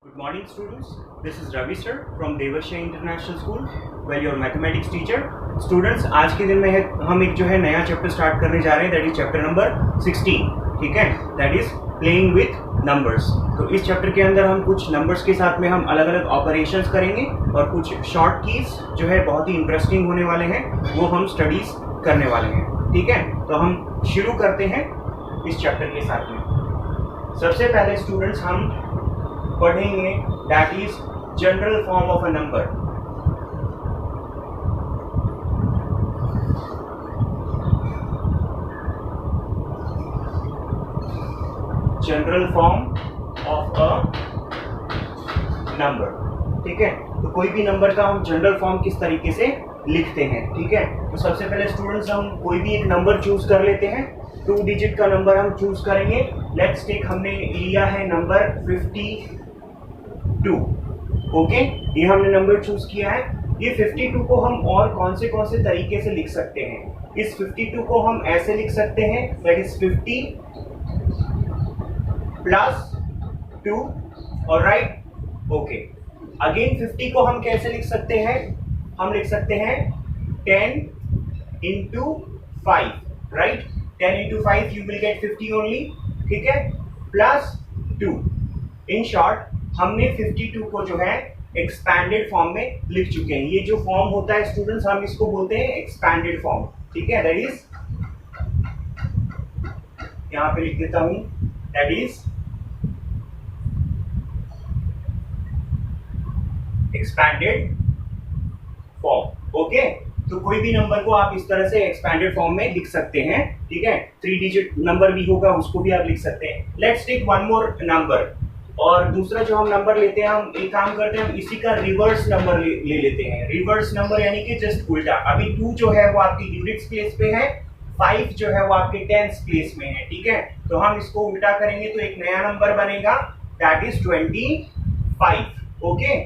Good morning students, this is Ravi sir from Devashay International School, well your mathematics teacher. Students, आज के दिन में हम एक जो है नया चैप्टर स्टार्ट करने जा रहे हैं, दैट इज चैप्टर नंबर 16, ठीक है, that is playing with numbers. तो इस चैप्टर के अंदर हम कुछ नंबर्स के साथ में हम अलग अलग ऑपरेशंस करेंगे और कुछ शॉर्ट कीज जो है बहुत ही इंटरेस्टिंग होने वाले हैं वो हम स्टडीज करने वाले हैं, ठीक है. तो हम शुरू करते हैं इस चैप्टर के साथ में. सबसे पहले स्टूडेंट्स हम पढ़ेंगे that is general form of a number. General form of a number, ठीक है. तो कोई भी नंबर का हम जनरल फॉर्म किस तरीके से लिखते हैं, ठीक है. तो सबसे पहले स्टूडेंट्स हम कोई भी एक नंबर चूज कर लेते हैं. 2 डिजिट का नंबर हम चूज करेंगे. लेट्स टेक, हमने लिया है नंबर 52, ओके. ये हमने नंबर चूज किया है. ये 52 को हम और कौन से तरीके से लिख सकते हैं. इस 52 को हम ऐसे लिख सकते हैं, that is 50 plus 2, alright, okay. Again 50 को हम कैसे लिख सकते हैं, हम लिख सकते हैं 10 into 5, right. 10 into 5 you will get 50 only, ठीक है, प्लस 2. इन शॉर्ट हमने 52 को जो है एक्सपैंडेड फॉर्म में लिख चुके हैं. ये जो फॉर्म होता है स्टूडेंट्स, हम इसको बोलते हैं एक्सपैंडेड फॉर्म, ठीक है. दैट इज, यहां पे लिख देता हूं, that is expanded form, okay. तो कोई भी नंबर को आप इस तरह से एक्सपैंडेड फॉर्म में लिख सकते हैं, ठीक है. 3 डिजिट नंबर भी होगा, उसको भी आप लिख सकते हैं. Let's take one more number. और दूसरा जो हम नंबर लेते हैं, हम एक काम करते हैं, हम इसी का रिवर्स नंबर ले लेते हैं. रिवर्स नंबर यानी कि जस्ट उल्टा. अभी 2 जो है वो आपकी यूनिट्स प्लेस पे है, 5 जो है वो आपके टेंस प्लेस में है, ठीक है. तो हम इसको उल्टा करेंगे तो एक नया नंबर बनेगा, दैट इज 25, ओके,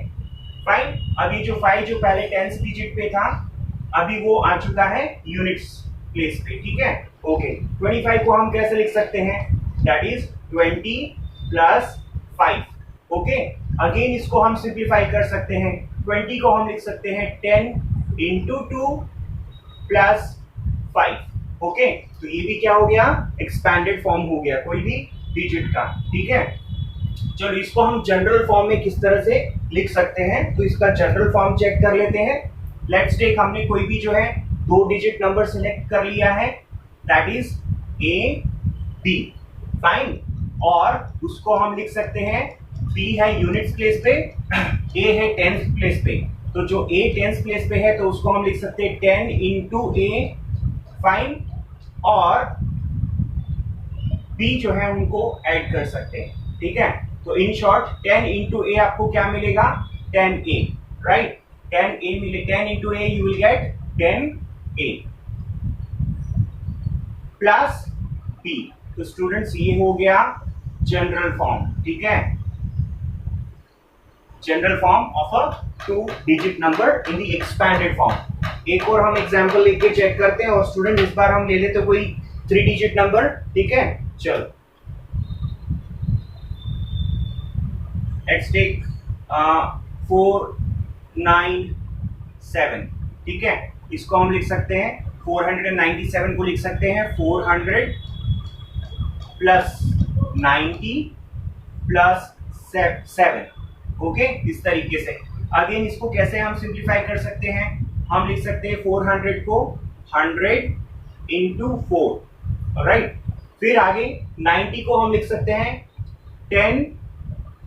फाइन. अभी जो 5 जो पहले टेंस डिजिट पे था, अभी वो आ चुका है यूनिट्स प्लेस पे, ठीक है, ओके. 25 को हम कैसे लिख सकते हैं, that is 20 plus 5, okay. Again इसको हम सिंप्लीफाई कर सकते हैं. 20 को हम लिख सकते हैं 10 into 2 प्लस 5, ओके. तो ये भी क्या हो गया, एक्सपैंडेड फॉर्म हो गया कोई भी डिजिट का, ठीक है. चलो इसको हम जनरल फॉर्म में किस तरह से लिख सकते हैं, तो इसका जनरल फॉर्म चेक कर लेते हैं. लेट्स टेक, हमने कोई भी जो है 2 डिजिट नंबर सिलेक्ट कर लिया है, that is A B, fine. और उसको हम लिख सकते हैं, 3 है यूनिट्स प्लेस पे, ए है टेंस प्लेस पे. तो जो ए टेंस प्लेस पे है तो उसको हम लिख सकते हैं 10 into a, फाइन. और बी जो है उनको ऐड कर सकते हैं, ठीक है. तो इन शॉर्ट 10 into a आपको क्या मिलेगा, 10a, राइट. 10a मिले, 10 into a you will get 10a plus b. तो स्टूडेंट्स ये हो गया जनरल फॉर्म, ठीक है, general form of a 2 digit number in the expanded form. एक और हम एग्जांपल लेके चेक करते हैं. और स्टूडेंट इस बार हम ले लेते कोई 3 डिजिट नंबर, ठीक है. चलो लेट्स टेक 497, ठीक है. इसको हम लिख सकते हैं 497 को लिख सकते हैं 400 प्लस 90 प्लस 7, ओके, इस तरीके से. अगेन इसको कैसे हम सिंप्लीफाई कर सकते हैं, हम लिख सकते हैं 400 को 100 into 4, राइट. फिर आगे 90 को हम लिख सकते हैं 10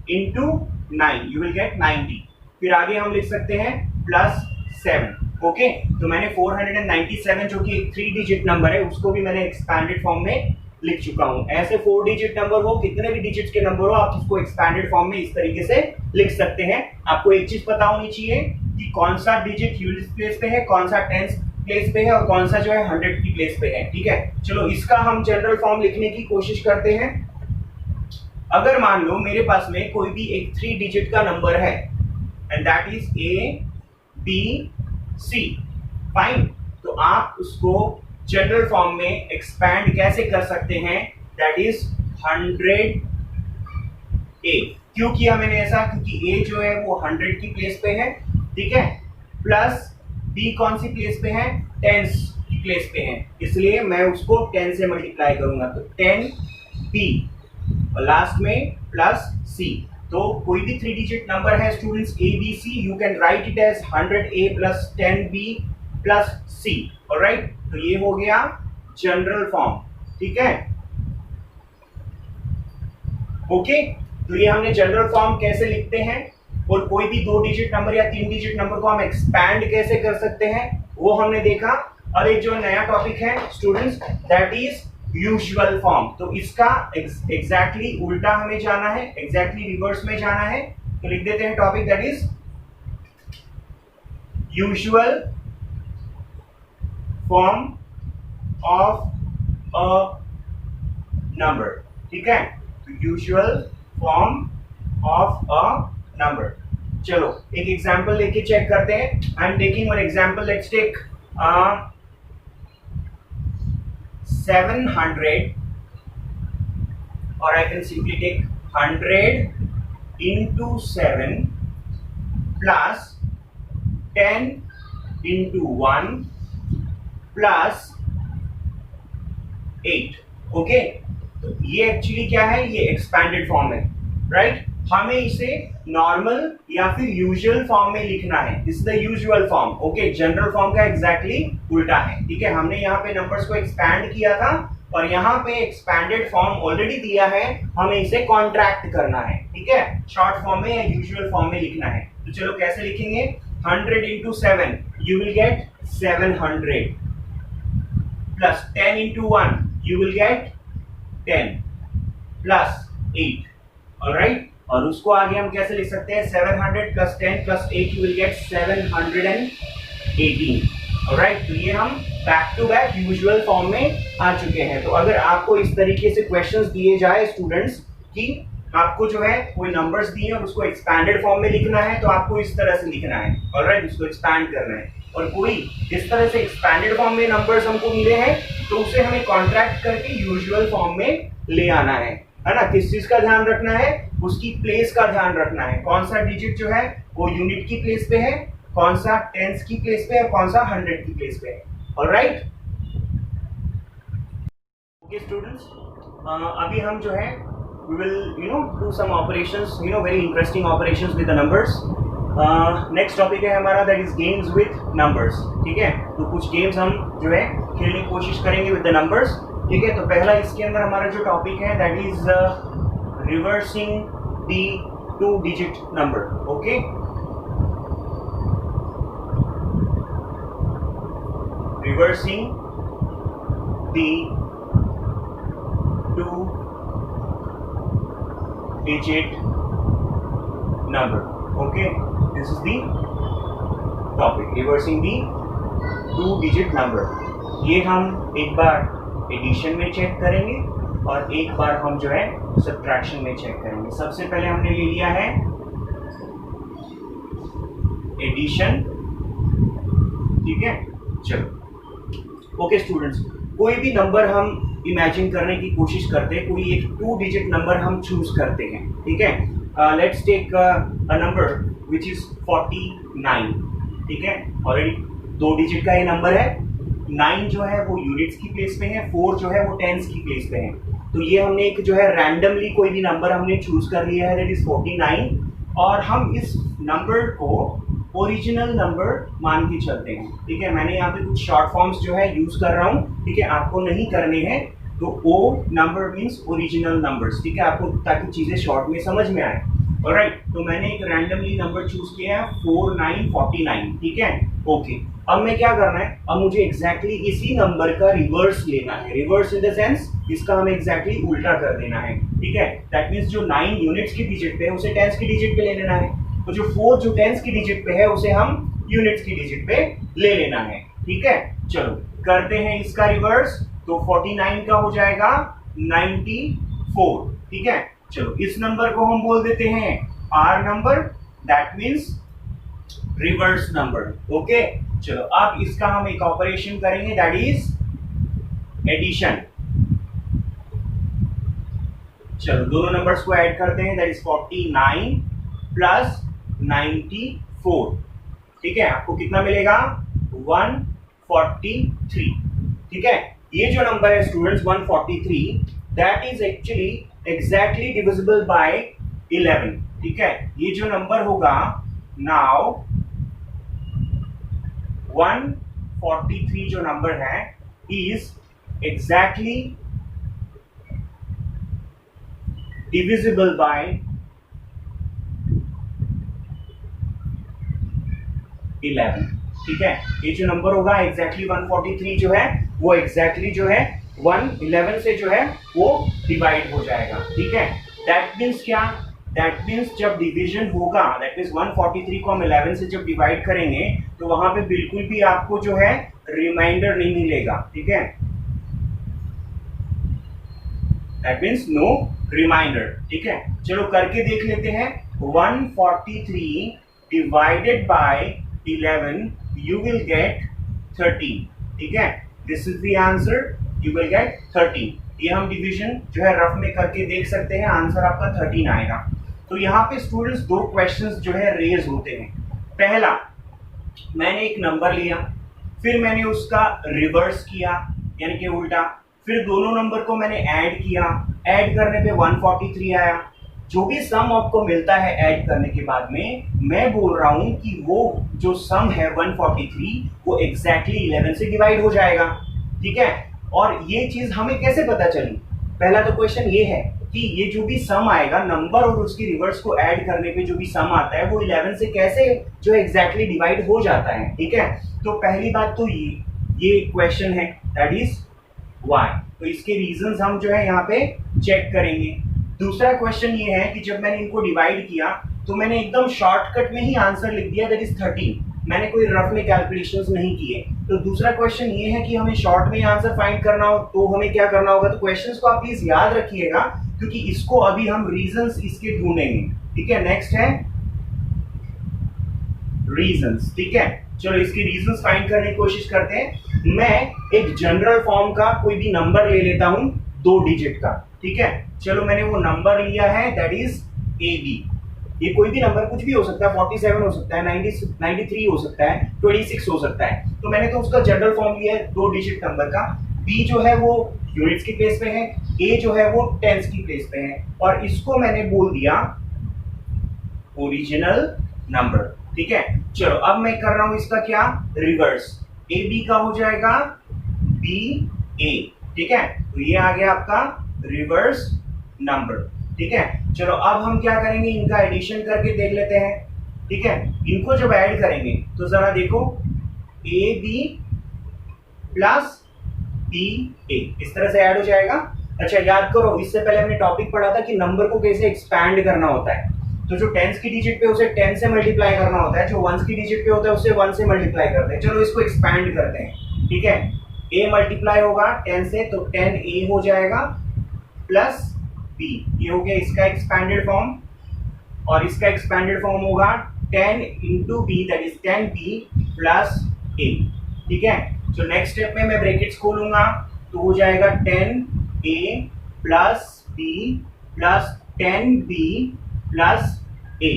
into 9, यू विल गेट 90. फिर आगे हम लिख सकते हैं प्लस 7, ओके. तो मैंने 497 जो कि एक 3 डिजिट नंबर है उसको भी मैंने एक्सपैंडेड फॉर्म में लिख चुका हूं. ऐसे 4 डिजिट नंबर हो, कितने भी डिजिट के नंबर हो, आप उसको एक्सपैंडेड फॉर्म में इस तरीके से लिख सकते हैं. आपको एक चीज पता होनी चाहिए कि कौन सा डिजिट यूनिट प्लेस पे है, कौन सा टेंस प्लेस पे है और कौन सा जो है 100 की प्लेस पे है, ठीक है. चलो इसका हम जनरल फॉर्म लिखने की कोशिश करते हैं. अगर मान लो मेरे पास में कोई भी एक 3 डिजिट का नंबर है and that is A B C, fine. तो आप उसको जनरल फॉर्म में एक्सपैंड कैसे कर सकते हैं, दैट इज 100 ए, क्यों किया मैंने ऐसा, क्योंकि a जो है वो 100 की प्लेस पे है, ठीक है, प्लस b कौन सी प्लेस पे है, 10 की प्लेस पे है, इसलिए मैं उसको 10 से मल्टीप्लाई करूंगा, तो 10b और लास्ट में प्लस c। तो कोई भी 3 डिजिट नंबर है students a b c, you can write it as 100a plus 10b plus c, alright. तो ये हो गया जनरल फॉर्म, ठीक है, ओके। तो ये हमने जनरल फॉर्म कैसे लिखते हैं, और कोई भी 2 डिजिट नंबर या 3 डिजिट नंबर को हम एक्सपैंड कैसे कर सकते हैं वो हमने देखा। और एक जो नया टॉपिक है students, that is usual form. तो इसका एग्जैक्टली उल्टा हमें जाना है, एग्जैक्टली रिवर्स में जाना है। तो लिख देते हैं topic, that is usual form of a number, ठीक है, usual form of a number. चलो एक एग्जांपल लेके चेक करते हैं। I am taking one example, let's take 700, or I can simply take 100 into 7 plus 10 into 1 plus 8, okay. तो ये एक्चुअली क्या है, ये एक्सपैंडेड फॉर्म है, राइट। हमें इसे नॉर्मल या फिर यूजुअल फॉर्म में लिखना है, this is the usual form, okay. General form का एग्जैक्टली उल्टा है, ठीक है। हमने यहाँ पे नंबर्स को एक्सपैंड किया था और यहाँ पे एक्सपैंडेड फॉर्म ऑलरेडी दिया है, हमें इसे कॉन्ट्रैक्ट करना है, ठीक है, शॉर्ट फॉर्म में या यूजुअल फॉर्म में लिखना है। तो चलो कैसे लिखेंगे, 100 into 7 you will get 700 plus 10 into 1 you will get 10 plus 8, alright। और उसको आगे हम कैसे लिख सकते हैं, 700 plus 10 plus 8 you will get 718, alright। तो ये हम back to back usual form में आ चुके हैं। तो अगर आपको इस तरीके से क्वेश्चंस दिए जाए स्टूडेंट्स कि आपको जो है कोई नंबर्स दिए और उसको एक्सपैंडेड फॉर्म में लिखना है, तो आपको इस तरह से लिखना है, ऑलराइट, उसको एक्सपैंड करना है। और कोई इस तरह से एक्सपैंडेड फॉर्म में नंबर्स हमको मिले हैं तो उसे हमें कॉन्ट्रैक्ट करके यूजुअल फॉर्म में ले आना है ना। किस चीज का ध्यान रखना है, उसकी प्लेस का ध्यान रखना है, कौन सा डिजिट जो है वो यूनिट की प्लेस पे है, कौन सा टेंस की प्लेस पे है, कौन सा 100 की प्लेस पे है, ऑलराइट। ओके स्टूडेंट्स, अभी हम जो है we will do some operations, very interesting operations with the numbers। Next topic है हमारा, that is games with numbers, ठीक है। तो कुछ गेम्स हम जो है खेलने की कोशिश करेंगे with the numbers, ठीक है। तो पहला इसके अंदर हमारा जो टॉपिक है that is reversing the 2 digit number, okay। reversing the 2 digit number, okay, this is the topic, reversing the 2 digit number। ये हम एक बार एडिशन में चेक करेंगे और एक बार हम जो है सब्ट्रैक्शन में चेक करेंगे। सबसे पहले हमने ले लिया है एडिशन, ठीक है। चलो ओके स्टूडेंट्स, कोई भी नंबर हम इमेजिन करने की कोशिश करते हैं, कोई एक 2 डिजिट नंबर हम चूज करते हैं, ठीक है। Let's take a number which is 49, ठीक है। ऑलरेडी 2 डिजिट का ये नंबर है, 9 जो है वो यूनिट्स की प्लेस पे है, 4 जो है वो टेंस की प्लेस पे है। तो ये हमने एक जो है रैंडमली कोई भी नंबर हमने चूज कर लिया है, दैट इज 49, और हम इस नंबर को ओरिजिनल नंबर मान के चलते हैं, ठीक है। मैंने यहाँ पे कुछ शॉर्ट फॉर्म्स जो है यूज कर रहा हूँ, ठीक है, आपको नहीं करने हैं। तो ओ नंबर मीन्स ओरिजिनल नंबर्स, ठीक है, आपको ताकि चीजें शॉर्ट में समझ में आए, ऑलराइट। तो मैंने एक रैंडमली नंबर चूज किया है 4949, ठीक है, ओके। अब मैं क्या करना है, अब मुझे एग्जैक्टली इसी नंबर का रिवर्स लेना है, रिवर्स इन द सेंस इसका हमें एग्जैक्टली उल्टा कर देना है, ठीक है। दैट मीन्स जो 9 यूनिट्स की डिजिट पे है उसे टेंस की डिजिट पे ले लेना है, तो जो 4 जो टेंस की डिजिट पे है उसे हम यूनिट्स की डिजिट पे ले लेना है, ठीक है। चलो करते हैं इसका रिवर्स, तो 49 का हो जाएगा 94, ठीक है। चलो इस नंबर को हम बोल देते हैं R number, that means reverse number, okay. चलो अब इसका हम एक ऑपरेशन करेंगे, दैट इज एडिशन। चलो दोनों नंबर्स को ऐड करते हैं, दैट इज 49 प्लस 94। ठीक है, आपको कितना मिलेगा? 143। ठीक है, ये जो नंबर है students 143, that is actually exactly divisible by 11। ठीक है, ये जो नंबर होगा नाउ 143 जो नंबर है इज एग्जैक्टली डिविजिबल बाय 11। ठीक है, ये जो नंबर होगा एग्जैक्टली 143 जो है वो एग्जैक्टली जो है 111 से जो है वो डिवाइड हो जाएगा। ठीक है, दैट मीन्स क्या? दैट मीन्स जब डिवीजन होगा, दैट मीन्स 143 को हम 11 से जब डिवाइड करेंगे तो वहां पे बिल्कुल भी आपको जो है रिमाइंडर नहीं मिलेगा। ठीक है, दैट मीन्स नो रिमाइंडर। ठीक है, चलो करके देख लेते हैं। 143 divided by 11 you will get 13। ठीक है, this is the answer, you will get 13। ये हम डिवीजन जो है रफ में करके देख सकते हैं, आंसर आपका 13 आएगा। तो यहाँ पे स्टूडेंट्स दो क्वेश्चंस जो है रेज होते हैं। पहला, मैंने एक नंबर लिया, फिर मैंने उसका रिवर्स किया यानी कि उल्टा, फिर दोनों नंबर को मैंने ऐड किया, ऐड करने पे 143 आया। जो भी सम आपको मिलता है ऐड करने के बाद में, मैं बोल रहा हूं कि वो जो सम है 143 वो एग्जैक्टली 11 से डिवाइड हो जाएगा। ठीक है, और ये चीज हमें कैसे पता चली? पहला तो क्वेश्चन ये है कि ये जो भी सम आएगा नंबर और उसकी रिवर्स को ऐड करने पे जो भी सम आता है वो 11 से कैसे जो एग्जैक्टली डिवाइड हो जाता है। ठीक है, तो पहली बात तो ये क्वेश्चन है, दैट इज व्हाई। तो इसके रीजंस हम जो है यहाँ पे चेक करेंगे। दूसरा क्वेश्चन ये है कि जब मैंने इनको डिवाइड किया तो मैंने एकदम शॉर्टकट में ही आंसर लिख दिया, दैट इज 13। मैंने कोई रफ में कैलकुलेशंस नहीं किए। तो दूसरा क्वेश्चन ये है कि हमें शॉर्ट में आंसर फाइंड करना हो तो हमें क्या करना होगा? तो क्वेश्चंस को आप प्लीज याद रखिएगा क्योंकि इसको अभी हम रीजंस इसके ढूंढेंगे। ठीक है, नेक्स्ट है रीजंस। ठीक है, चलो इसके रीजंस फाइंड करने की कोशिश करते हैं। मैं एक जनरल फॉर्म का कोई भी नंबर ले लेता हूं 2 डिजिट का। ठीक है, चलो मैंने वो नंबर लिया है, दैट इज AB। ये कोई भी नंबर कुछ भी हो सकता है, 47 हो सकता है, 93 हो सकता है, 26 हो सकता है। तो मैंने तो उसका जनरल फॉर्म लिया है 2 डिजिट नंबर का। B जो है वो यूनिट्स की प्लेस पे है, A जो है वो टेंस की प्लेस पे है, और इसको मैंने बोल दिया ओरिजिनल नंबर। ठीक है, चलो अब मैं कर रहा हूं इसका क्या? रिवर्स। AB का हो जाएगा BA। ठीक है, तो ये आ गया आपका रिवर्स नंबर। ठीक है, चलो अब हम क्या करेंगे? इनका एडिशन करके देख लेते हैं। ठीक है, इनको जब ऐड करेंगे तो जरा देखो, AB प्लस BA इस तरह से ऐड हो जाएगा। अच्छा याद करो, इससे पहले हमने टॉपिक पढ़ा था कि नंबर को कैसे एक्सपैंड करना होता है। तो जो टेंस की डिजिट पे उसे 10 से मल्टीप्लाई करना होता है, जो वंस की डिजिट पे होता है उसे 1 से मल्टीप्लाई करते हैं। चलो इसको एक्सपैंड करते हैं। ठीक है, A मल्टीप्लाई होगा 10 से तो 10A हो जाएगा प्लस B। ये हो गया इसका एक्सपैंडेड फॉर्म, और इसका एक्सपैंडेड फॉर्म होगा 10 into B, that is 10B plus A। ठीक है, तो नेक्स्ट स्टेप में मैं ब्रैकेट्स खोलूंगा तो हो जाएगा 10A plus B plus 10B plus A।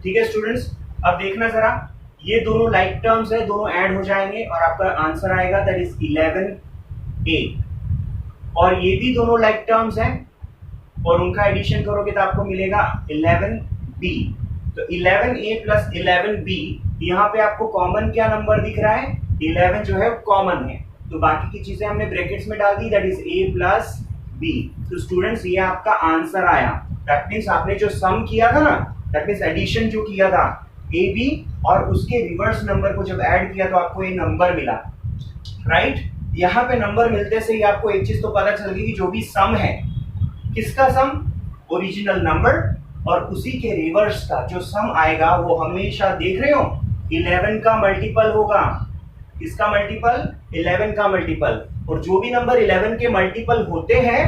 ठीक है स्टूडेंट्स, अब देखना जरा, ये दोनों लाइक टर्म्स है, दोनों ऐड हो जाएंगे और आपका आंसर आएगा दैट इज 11A। और ये भी दोनों लाइक टर्म्स हैं और उनका एडिशन करोगे तो आपको मिलेगा 11B। तो 11A प्लस 11B, यहाँ पे आपको कॉमन क्या नंबर दिख रहा है? 11 जो है कॉमन है, तो बाकी की चीजें हमने ब्रैकेट्स में डाल दी, that is A plus B। तो स्टूडेंट्स ये आपका आंसर आया। दैट मीन्स आपने जो सम किया था ना, दैट मीन्स एडिशन जो किया था AB और उसके रिवर्स नंबर को जब ऐड किया तो आपको ये नंबर मिला, राइट? यहाँ पे नंबर मिलते से ही आपको एक चीज तो पता चल गई कि जो भी सम है, किसका सम? ओरिजिनल नंबर, और उसी के रिवर्स का जो सम आएगा वो हमेशा देख रहे हो 11 का मल्टीपल होगा। किसका मल्टीपल? 11 का मल्टीपल। और जो भी नंबर 11 के मल्टीपल होते हैं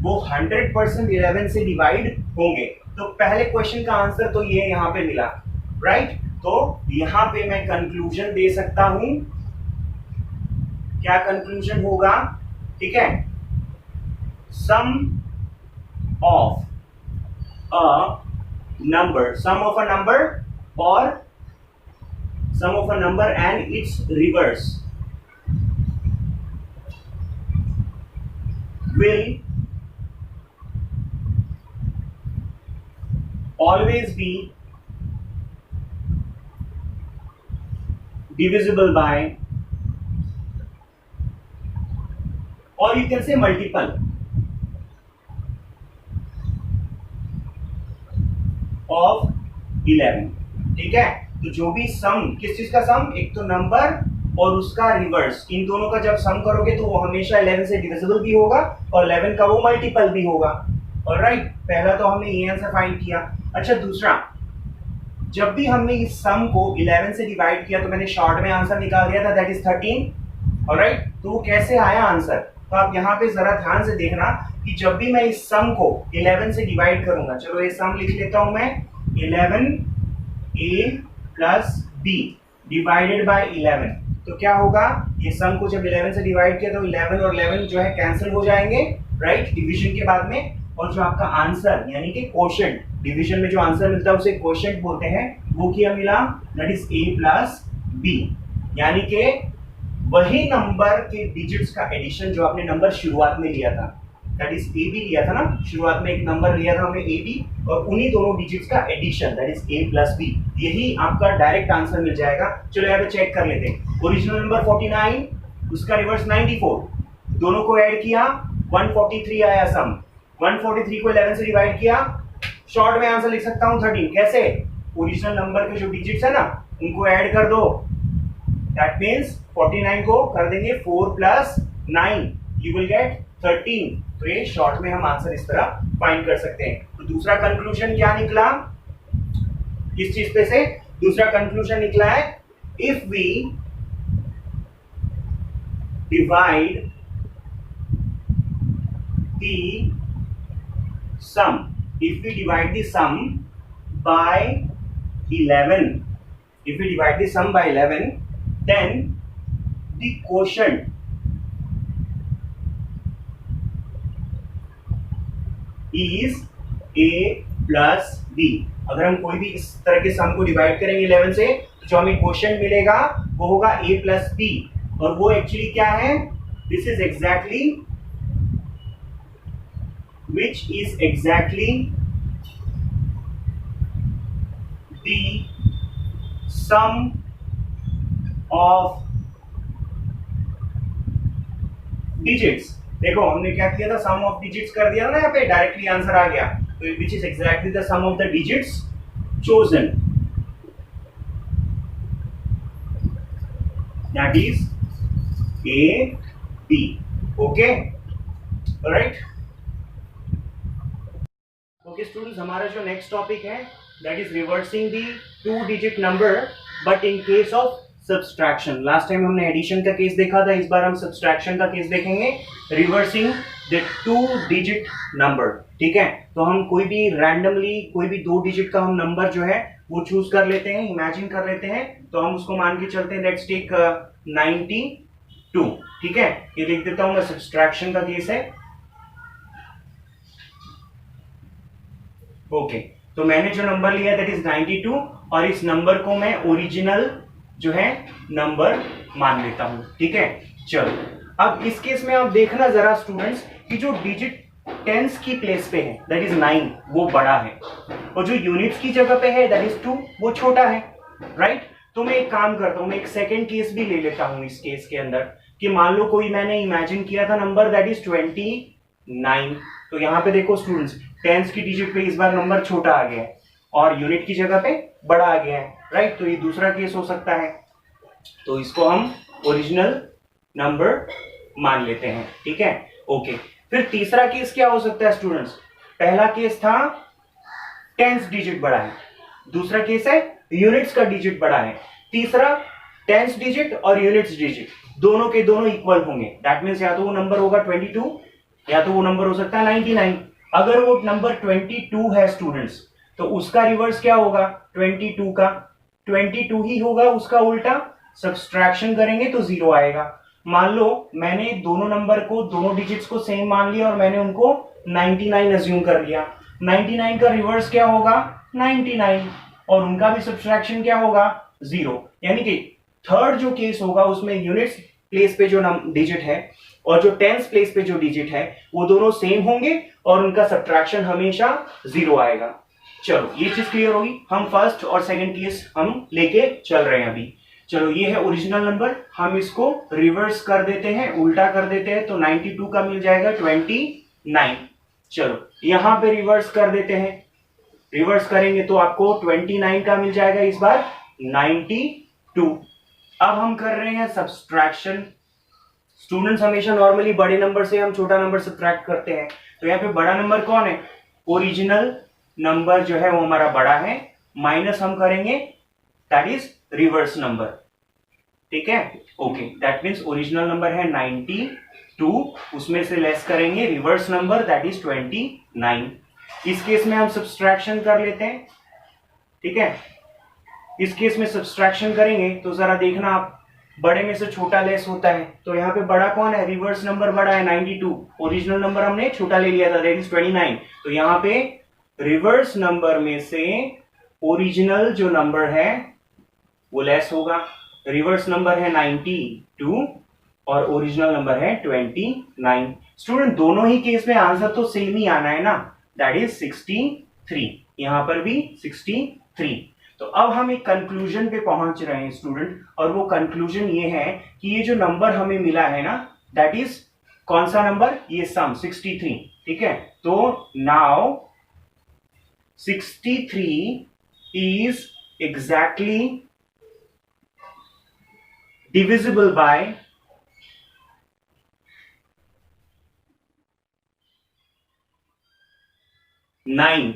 वो 100% 11 से डिवाइड होंगे। तो पहले क्वेश्चन का आंसर तो ये यहाँ पे मिला, राइट? तो यहां पे मैं कंक्लूजन दे सकता हूं। क्या कंक्लूजन होगा? ठीक है, सम of a number, sum of a number or sum of a number and its reverse will always be divisible by, or you can say multiple of 11. ठीक है, तो जो भी सम, किस चीज का सम, एक तो नंबर और उसका रिवर्स, इन दोनों का जब सम करोगे तो वो हमेशा 11 से डिविजिबल भी होगा और 11 का वो मल्टीपल भी होगा. ऑलराइट, पहला तो हमने ये आंसर फाइंड किया. अच्छा, दूसरा, जब भी हमने इस सम को 11 से डिवाइड किया तो मैंने शॉर्ट में आंसर निकाल दिया था, दैट इज 13. ऑलराइट, तो वो कैसे आया आंसर, तो आप यहाँ पे जरा ध्यान से देखना कि जब भी मैं इस सम को 11 से डिवाइड करूंगा, चलो ये सम लिख लेता हूं मैं, 11a plus b divided by 11, तो क्या होगा, ये सम को जब 11 से डिवाइड किया तो 11 और 11 जो है कैंसिल हो जाएंगे, राइट, डिवीजन के बाद में. और जो आपका आंसर यानी कि क्वोशंट, डिवीजन में जो आंसर मिलता है उसे क्वोशंट बोलते हैं, वो क्या मिला, that is a plus b, यानी कि वही नंबर के डिजिट्स का एडिशन जो आपने नंबर शुरुआत में लिया था, दैट इज a b लिया था ना, शुरुआत में एक नंबर लिया था हमने a b, और उन्हीं दोनों डिजिट्स का addition, that is a plus b, यही आपका डायरेक्ट आंसर मिल जाएगा. चलो यहाँ पे चेक कर लेते हैं. ओरिजिनल नंबर 49, उसका रिवर्स 94, दोनों को ऐड किया 143 आया सम, 143 को 11 से डिवाइड किया, शॉर्ट में आंसर लिख सकता हूं 13. कैसे, ओरिजिनल नंबर के जो डिजिट्स है ना उनको ऐड कर दो, दैट मींस 49 को कर देंगे 4 प्लस 9, यू विल गेट 13. तो ये शॉर्ट में हम आंसर इस तरह फाइंड कर सकते हैं. तो दूसरा कंक्लूजन क्या निकला इस चीज पे से, दूसरा कंक्लूजन निकला है, if we divide the sum, if we divide the sum by 11, if we divide the sum by 11, then the quotient is a plus b. अगर हम कोई भी इस तरह के सम को डिवाइड करेंगे 11 से तो जो हमें क्वोशंट मिलेगा वो होगा a प्लस b, और वो एक्चुअली क्या है, this is exactly, which is exactly the sum of digits. देखो हमने क्या किया था, sum of digits कर दिया ना, यहाँ पे डायरेक्टली आंसर आ गया, तो which is exactly the sum of the digits chosen, that is a b. okay, alright. Okay students, हमारा जो नेक्स्ट टॉपिक है that is reversing the 2 digit number but in case of subtraction. Last time हमने addition का case देखा था, इस बार हम subtraction का केस देखेंगे, रिवर्सिंग द 2 डिजिट नंबर. ठीक है, तो हम कोई भी रैंडमली कोई भी 2 डिजिट का हम नंबर जो है वो चूज कर लेते हैं, इमेजिन कर लेते हैं, तो हम उसको मान के चलते हैं, लेट्स टेक 92. ठीक है, ये लिख देता हूं मैं, सब्सट्रैक्शन का केस है. ओके, तो मैंने जो नंबर लिया दैट इज 92, और इस नंबर को मैं ओरिजिनल जो है नंबर मान लेता हूं. ठीक है, चलो अब इस केस में आप देखना जरा स्टूडेंट्स कि जो डिजिट टेंस की प्लेस पे है दैट इज 9 वो बड़ा है, और जो यूनिट्स की जगह पे है दैट इज 2 वो छोटा है, राइट. तो मैं एक काम करता हूं, मैं एक सेकेंड केस भी ले लेता हूं इस केस के अंदर, कि मान लो कोई मैंने इमेजिन किया था नंबर दैट इज 29. तो यहां पे देखो स्टूडेंट्स, टेंस की डिजिट पे इस बार नंबर छोटा आ गया है और यूनिट की जगह पे बड़ा आ गया है, राइट. तो ये दूसरा केस हो सकता है, तो इसको हम ओरिजिनल नंबर मान लेते हैं. ठीक है, ओके. फिर तीसरा केस क्या हो सकता है स्टूडेंट्स, पहला केस था टेंस डिजिट बड़ा है, दूसरा केस है यूनिट्स का डिजिट बड़ा है, तीसरा टेंस डिजिट और यूनिट्स डिजिट दोनों के दोनों इक्वल होंगे, दैट मींस या तो वो नंबर होगा 22 या तो वो नंबर हो सकता है 99. अगर वो नंबर 22 है स्टूडेंट्स तो उसका रिवर्स क्या होगा, 22 का 22 ही होगा, उसका उल्टा सब्सट्रैक्शन करेंगे तो 0 आएगा. मान लो मैंने दोनों नंबर को, दोनों डिजिट्स को सेम मान लिया और मैंने उनको 99 अज्यूम कर लिया। 99 का रिवर्स क्या होगा? 99, और उनका भी सब्ट्रैक्शन क्या होगा? 0। यानी कि थर्ड जो केस होगा उसमें यूनिट्स प्लेस पे जो डिजिट है और जो टेंस प्लेस पे जो डिजिट है वो दोनों सेम होंगे और उनका सब्ट्रैक्शन हमेशा 0 आएगा। चलो ये चीज क्लियर होगी। हम फर्स्ट और सेकंड केस हम लेके चल रहे हैं अभी। चलो ये है ओरिजिनल नंबर, हम इसको रिवर्स कर देते हैं, उल्टा कर देते हैं, तो 92 का मिल जाएगा 29। चलो यहां पे रिवर्स कर देते हैं, रिवर्स करेंगे तो आपको 29 का मिल जाएगा इस बार 92। अब हम कर रहे हैं सब्सट्रैक्शन। स्टूडेंट्स हमेशा नॉर्मली बड़े नंबर से हम छोटा नंबर सब्ट्रैक्ट करते हैं, तो यहाँ पे बड़ा नंबर कौन है? ओरिजिनल नंबर जो है वो हमारा बड़ा है, माइनस हम करेंगे दैट इज रिवर्स नंबर। ठीक है, okay, that means original number है 92, उसमें से लेस करेंगे रिवर्स नंबर दैट इज 29। इस केस में हम सब्सट्रैक्शन कर लेते हैं। ठीक है, इस केस में सब्सट्रैक्शन करेंगे तो जरा देखना आप, बड़े में से छोटा लेस होता है, तो यहाँ पे बड़ा कौन है? रिवर्स नंबर बड़ा है 92, ओरिजिनल नंबर हमने छोटा ले लिया था दैट इज 29, तो यहाँ पे रिवर्स नंबर में से ओरिजिनल जो नंबर है वो लेस होगा। रिवर्स नंबर है 92 और ओरिजिनल नंबर है 29। स्टूडेंट दोनों ही केस में आंसर तो सेम ही आना है ना, दैट इज 63, यहां पर भी 63। तो अब हम एक कंक्लूजन पे पहुंच रहे हैं स्टूडेंट, और वो कंक्लूजन ये है कि ये जो नंबर हमें मिला है ना, दैट इज कौन सा नंबर? ये सम 63। ठीक है, तो now 63 is exactly divisible by 9।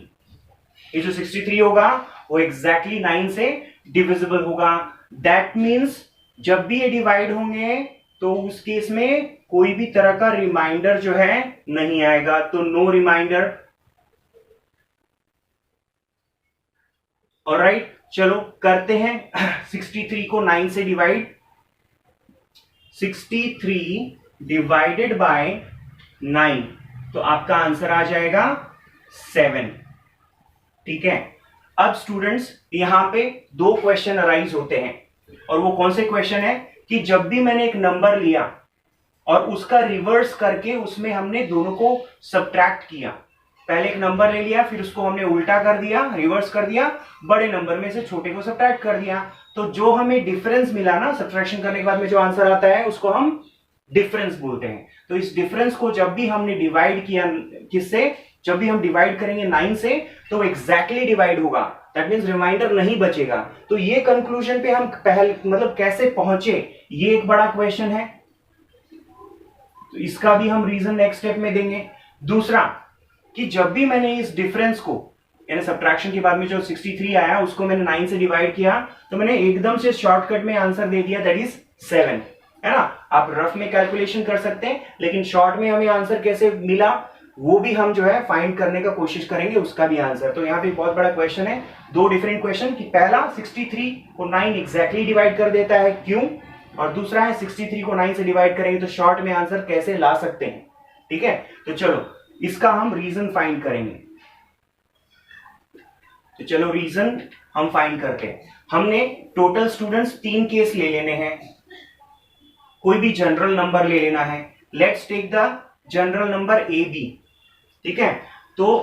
ये जो 63 होगा वो एग्जैक्टली 9 से डिविजिबल होगा। दैट मीन्स जब भी ये डिवाइड होंगे तो उस केस में कोई भी तरह का रिमाइंडर जो है नहीं आएगा, तो नो रिमाइंडर। ऑलराइट, चलो करते हैं 63 को 9 से डिवाइड। 63 डिवाइडेड बाय 9, तो आपका आंसर आ जाएगा 7। ठीक है, अब स्टूडेंट्स यहां पे दो क्वेश्चन अराइज होते हैं, और वो कौन से क्वेश्चन है कि जब भी मैंने एक नंबर लिया और उसका रिवर्स करके उसमें हमने दोनों को सब्ट्रैक्ट किया, पहले एक नंबर ले लिया फिर उसको हमने उल्टा कर दिया, रिवर्स कर दिया, बड़े नंबर में से छोटे को सब्ट्रैक्ट कर दिया, तो जो हमें डिफरेंस मिला ना सब्ट्रैक्शन करने के बाद में जो आंसर आता है उसको हम डिफरेंस बोलते हैं। तो इस डिफरेंस को जब भी हमने डिवाइड किया, किससे? जब भी हम डिवाइड करेंगे 9 से तो एग्जैक्टली डिवाइड होगा, दैट मींस रिमाइंडर नहीं बचेगा। तो ये कंक्लूजन पे हम पहले मतलब कैसे पहुंचे, ये एक बड़ा क्वेश्चन है, तो इसका भी हम रीजन नेक्स्ट स्टेप में देंगे। दूसरा कि जब भी मैंने इस डिफरेंस को यानी सब्ट्रैक्शन के बाद में जो 63 आया उसको मैंने 9 से डिवाइड किया, तो मैंने एकदम से शॉर्टकट में आंसर दे दिया दैट इज 7, है ना। आप रफ में कैलकुलेशन कर सकते हैं, लेकिन शॉर्ट में हमें आंसर कैसे मिला वो भी हम जो है फाइंड करने का कोशिश करेंगे, उसका भी आंसर। तो यहाँ पे बहुत बड़ा क्वेश्चन है, दो डिफरेंट क्वेश्चन कि पहला 63 को 9 एग्जैक्टली डिवाइड कर देता है क्यों, और दूसरा है 63 को 9 से डिवाइड करेंगे तो शॉर्ट में आंसर कैसे ला सकते हैं। ठीक है, तो चलो इसका हम रीजन फाइंड करेंगे। तो चलो रीजन हम फाइंड करते हैं। हमने टोटल स्टूडेंट्स 3 केस ले लेने हैं, कोई भी जनरल नंबर ले लेना है। Let's take the general number A B. ठीक है, तो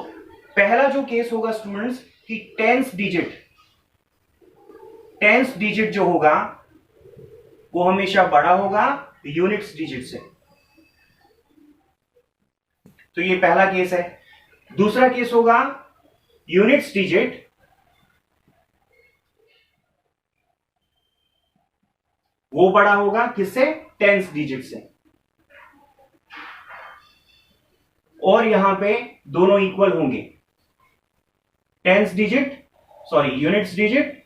पहला जो केस होगा स्टूडेंट्स कि टेंस डिजिट जो होगा वो हमेशा बड़ा होगा यूनिट्स डिजिट से, तो ये पहला केस है। दूसरा केस होगा यूनिट्स डिजिट वो बड़ा होगा किससे? टेंस डिजिट से, और यहां पे दोनों इक्वल होंगे, units digit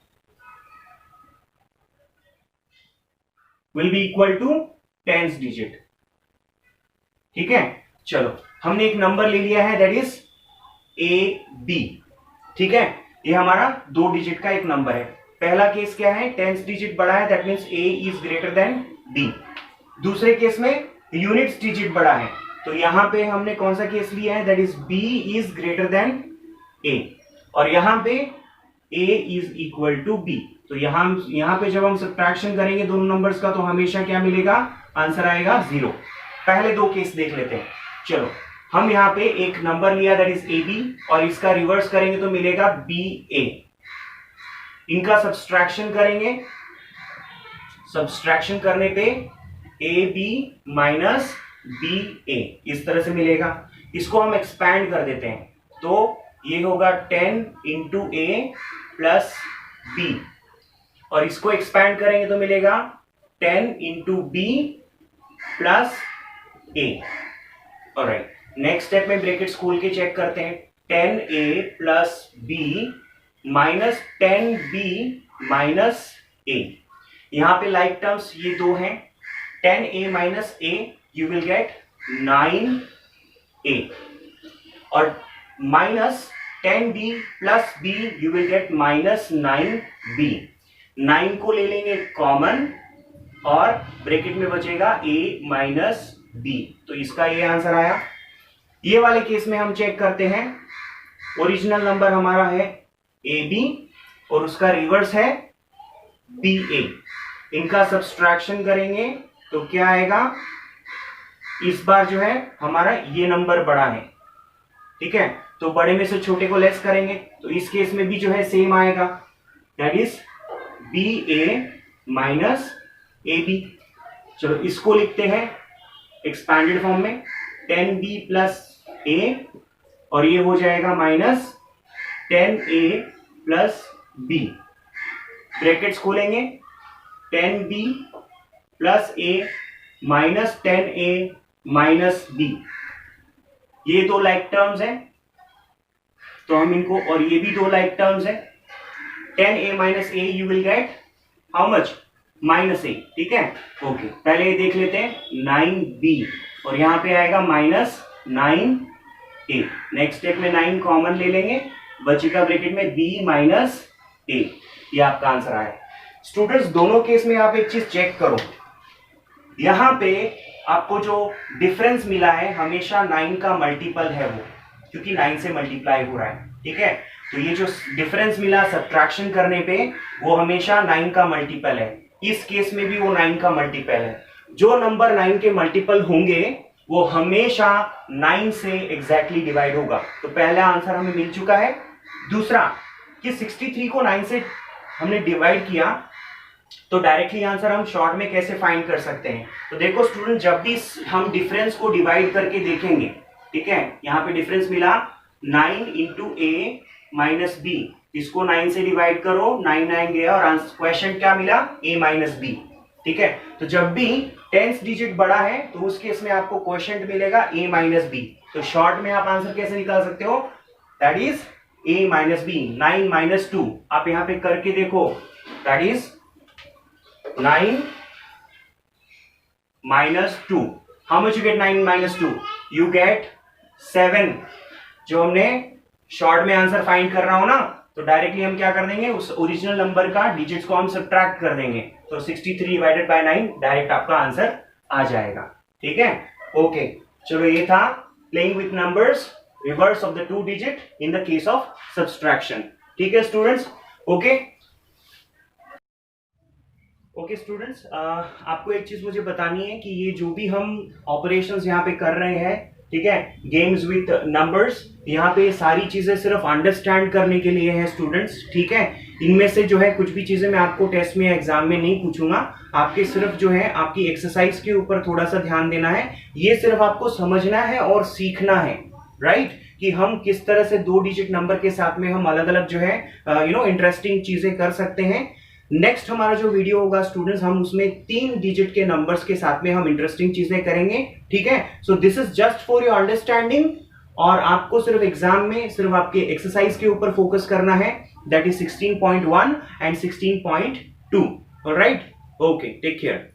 will be equal to tens digit. ठीक है, चलो हमने एक नंबर ले लिया है दैट इज ए बी। ठीक है, ये हमारा 2 डिजिट का एक नंबर है। पहला केस क्या है? टेंस डिजिट बड़ा है, that means A is greater than B. दूसरे केस में यूनिट्स डिजिट बड़ा है, तो यहां पे हमने कौन सा केस लिया है, that is b is greater than a, और यहां पे a is equal to b। तो यहां पे जब हम सब्ट्रैक्शन करेंगे दोनों नंबर्स का तो हमेशा क्या मिलेगा, आंसर आएगा 0। पहले दो केस देख लेते हैं। चलो हम यहां पे एक नंबर लिया दैट इज ab, और इसका रिवर्स करेंगे तो मिलेगा ba। इनका सब्ट्रैक्शन करेंगे, सब्ट्रैक्शन करने पे ab माइनस ba इस तरह से मिलेगा। इसको हम एक्सपैंड कर देते हैं, तो ये होगा 10 इंटू a प्लस b, और इसको एक्सपैंड करेंगे तो मिलेगा 10 into b plus a। Alright, next step में ब्रैकेट्स खोल के चेक करते हैं। 10a plus b minus 10b minus a। यहां पे लाइक टर्म्स ये दो हैं, 10a minus a you will get 9a, और minus 10b plus b you will get minus 9b। 9 को ले लेंगे कॉमन और ब्रैकेट में बचेगा a माइनस b, तो इसका ये आंसर आया। ये वाले केस में हम चेक करते हैं, ओरिजिनल नंबर हमारा है ab और उसका रिवर्स है ba। इनका सब्ट्रैक्शन करेंगे तो क्या आएगा, इस बार जो है हमारा ये नंबर बड़ा है, ठीक है, तो बड़े में से छोटे को लेस करेंगे, तो इस केस में भी जो है सेम आएगा, that is ba minus ab। चलो इसको लिखते हैं एक्सपैंडेड फॉर्म में, 10b प्लस a, और ये हो जाएगा minus 10a plus b। Brackets खोलेंगे, 10b plus a minus 10a minus b, ये दो लाइक टर्म्स हैं तो हम इनको, और ये भी दो लाइक टर्म्स हैं, 10a minus a you will get how much, minus a, ठीक है। ओके, पहले ये देख लेते हैं 9b, और यहां पे आएगा माइनस 9a। नेक्स्ट स्टेप में 9 कॉमन ले लेंगे, बचेगा ब्रैकेट में b माइनस a। ये आपका आंसर आया। स्टूडेंट्स दोनों केस में आप एक चीज चेक करो, यहां पे आपको जो डिफरेंस मिला है हमेशा 9 का मल्टीपल है वो, क्योंकि 9 से मल्टीप्लाई हो रहा है, ठीक है। तो ये जो डिफरेंस मिला सब्ट्रैक्शन करने पे वो हमेशा 9 का मल्टीपल है। इस केस में भी वो 9 का मल्टीपल है। जो नंबर 9 के मल्टीपल होंगे वो हमेशा 9 से एग्जैक्टली डिवाइड होगा। तो पहला आंसर हमें मिल चुका है। दूसरा कि 63 को 9 से हमने डिवाइड किया तो डायरेक्टली आंसर हम शॉर्ट में कैसे फाइंड कर सकते हैं। तो देखो स्टूडेंट, जब भी हम डिफरेंस को डिवाइड करके देखेंगे, ठीक है, यहाँ पे डिफरेंस मिला 9 इंटू a माइनस b, इसको 9 से डिवाइड करो, 9 गया और क्वेश्चन क्या मिला, a माइनस b, ठीक है। तो जब भी 10th डिजिट बड़ा है तो उस केस में आपको क्वेश्चन मिलेगा a माइनस b। तो शॉर्ट में आप आंसर कैसे निकाल सकते हो, that is a minus b। 9 minus 2 आप यहाँ पे करके देखो, that is 9 minus 2. How much you get 9 minus 2? You get 7. जो हमने शॉर्ट में आंसर फाइंड कर रहा हो ना, तो डायरेक्टली हम क्या कर देंगे, उस ओरिजिनल नंबर का डिजिट्स को हम सब्ट्रैक्ट कर देंगे, तो 63 डिवाइडेड बाय 9 डायरेक्ट आपका आंसर आ जाएगा, ठीक है। ओके, चलो ये था playing with numbers, reverse of the 2 digit in the case of subtraction, ठीक है स्टूडेंट्स। ओके स्टूडेंट्स, आपको एक चीज मुझे बतानी है कि ये जो भी हम ऑपरेशंस यहाँ पे कर रहे हैं, ठीक है, गेम्स विथ नंबर्स, यहाँ पे सारी चीजें सिर्फ अंडरस्टैंड करने के लिए है स्टूडेंट्स, ठीक है। इनमें से जो है कुछ भी चीजें मैं आपको टेस्ट में या एग्जाम में नहीं पूछूंगा, आपके सिर्फ जो है आपकी एक्सरसाइज के ऊपर थोड़ा सा ध्यान देना है। ये सिर्फ आपको समझना है और सीखना है, राइट, कि हम किस तरह से 2 डिजिट नंबर के साथ में हम अलग अलग जो है इंटरेस्टिंग चीजें कर सकते हैं। नेक्स्ट हमारा जो वीडियो होगा स्टूडेंट्स, हम उसमें 3 डिजिट के नंबर्स के साथ में हम इंटरेस्टिंग चीजें करेंगे, ठीक है। So this is just for your understanding, और आपको सिर्फ एग्जाम में सिर्फ आपके एक्सरसाइज के ऊपर फोकस करना है, that is 16.1 and 16.2, alright. Okay, take care.